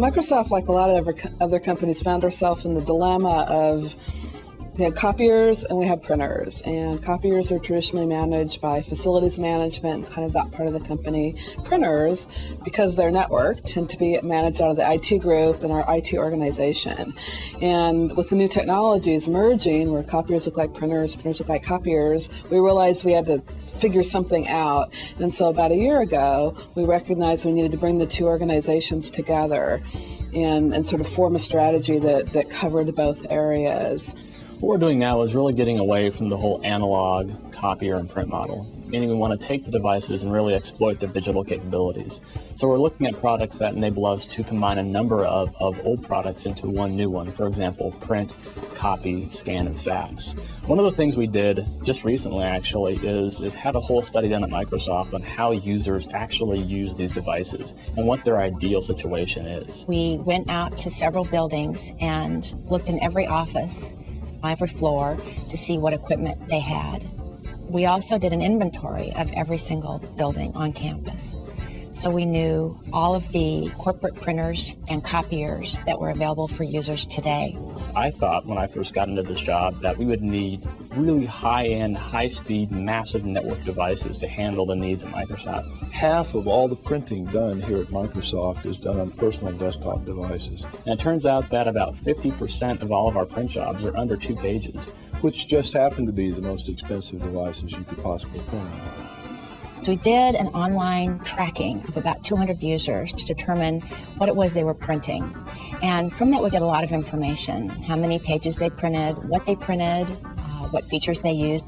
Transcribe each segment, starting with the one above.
Microsoft, like a lot of other companies, found ourselves in the dilemma of we have copiers and we have printers, and copiers are traditionally managed by facilities management, kind of that part of the company. Printers, because they're networked, tend to be managed out of the IT group and our IT organization. And with the new technologies merging, where copiers look like printers, printers look like copiers, we realized we had to figure something out. And so about a year ago, we recognized we needed to bring the two organizations together and sort of form a strategy that covered both areas. What we're doing now is really getting away from the whole analog copier and print model, meaning we want to take the devices and really exploit their digital capabilities. So we're looking at products that enable us to combine a number of old products into one new one. For example, print, copy, scan, and fax. One of the things we did just recently actually is had a whole study done at Microsoft on how users actually use these devices and what their ideal situation is. We went out to several buildings and looked in every office, every floor, to see what equipment they had. We also did an inventory of every single building on campus. So we knew all of the corporate printers and copiers that were available for users today. I thought when I first got into this job that we would need really high-end, high-speed, massive network devices to handle the needs of Microsoft. Half of all the printing done here at Microsoft is done on personal desktop devices. And it turns out that about 50% of all of our print jobs are under 2 pages. Which just happen to be the most expensive devices you could possibly print on. So we did an online tracking of about 200 users to determine what it was they were printing. And from that we get a lot of information, how many pages they printed, what features they used.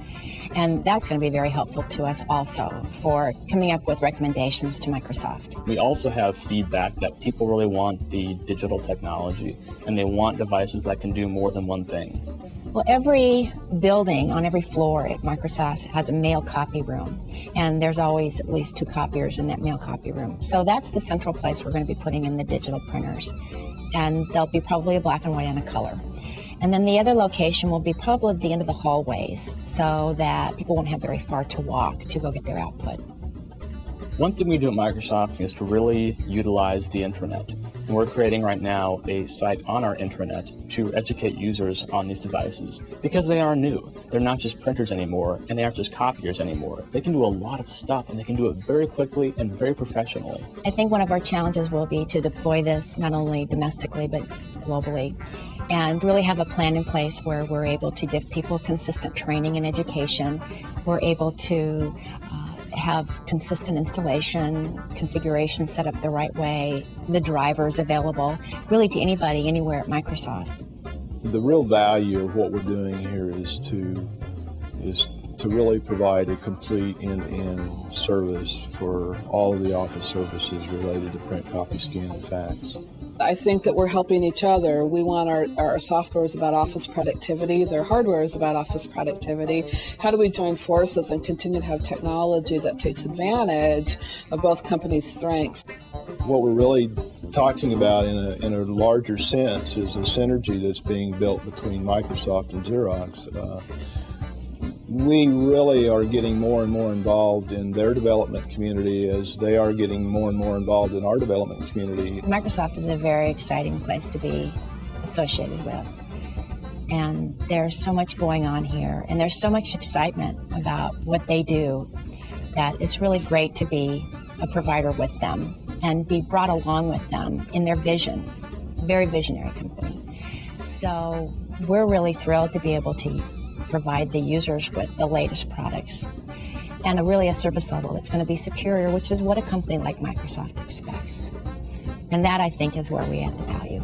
And that's going to be very helpful to us also for coming up with recommendations to Microsoft. We also have feedback that people really want the digital technology and they want devices that can do more than one thing. Well, every building on every floor at Microsoft has a mail copy room, and there's always at least 2 copiers in that mail copy room. So that's the central place we're going to be putting in the digital printers, and they'll be probably a black and white and a color. And then the other location will be probably at the end of the hallways, so that people won't have very far to walk to go get their output. One thing we do at Microsoft is to really utilize the intranet. And we're creating right now a site on our intranet to educate users on these devices because they are new. They're not just printers anymore, and they aren't just copiers anymore. They can do a lot of stuff, and they can do it very quickly and very professionally. I think one of our challenges will be to deploy this not only domestically but globally, and really have a plan in place where we're able to give people consistent training and education. We're able to have consistent installation, configuration set up the right way, the drivers available, really to anybody, anywhere at Microsoft. The real value of what we're doing here is to really provide a complete end-to-end service for all of the office services related to print, copy, scan, and fax. I think that we're helping each other. We want our software is about office productivity. Their hardware is about office productivity. How do we join forces and continue to have technology that takes advantage of both companies' strengths? What we're really talking about in a larger sense is a synergy that's being built between Microsoft and Xerox. We really are getting more and more involved in their development community as they are getting more and more involved in our development community. Microsoft is a very exciting place to be associated with. And there's so much going on here, and there's so much excitement about what they do that it's really great to be a provider with them and be brought along with them in their vision. Very visionary company. So we're really thrilled to be able to provide the users with the latest products and a service level that's going to be superior, which is what a company like Microsoft expects. And that, I think, is where we add the value.